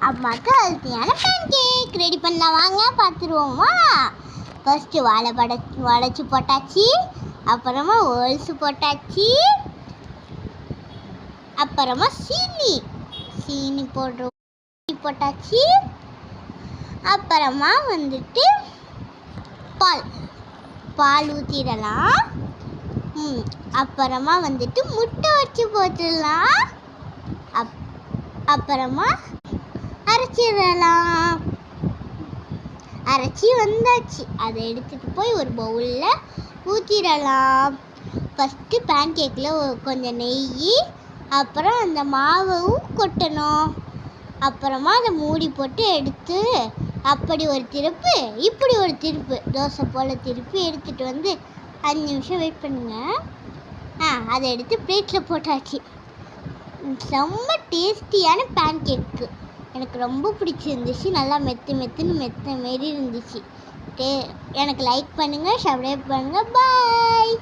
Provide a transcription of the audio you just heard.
அம்மாவுக்கு ஹெல்த்தியான pan cake ready பண்ணலாம், வாங்க பார்த்துருவோமா. ஃபர்ஸ்ட்டு வாழை வடைச்சி போட்டாச்சு, அப்புறமா ஓல்ஸு போட்டாச்சு, அப்புறமா சீனி போட்டாச்சு, அப்புறமா வந்துட்டு பால் ஊற்றிடலாம். அப்புறமா வந்துட்டு முட்டை வச்சு போட்டுடலாம். அப்புறமா அரைச்சிடலாம். அரைச்சி வந்தாச்சு. அதை எடுத்துகிட்டு போய் ஒரு பவுலில் ஊற்றிடலாம். ஃபஸ்ட்டு பேன் கேக்கில் கொஞ்சம் நெய், அப்புறம் அந்த மாவும் கொட்டணும். அப்புறமா அதை மூடி போட்டு எடுத்து அப்படி ஒரு திருப்பு இப்படி ஒரு திருப்பு தோசை போல் திருப்பி எடுத்துகிட்டு வந்து 5 நிமிஷம் வெயிட் பண்ணுங்க. அதை எடுத்து பிளேட்டில் போட்டாச்சு. ரொம்ப டேஸ்டியான பேன் கேக்கு எனக்கு ரொம்ப பிடிச்சிருந்துச்சு. நல்லா மெத்த மாரி இருந்துச்சு. எனக்கு லைக் பண்ணுங்கள், சப்ஸ்கிரைப் பண்ணுங்கள். பாய்.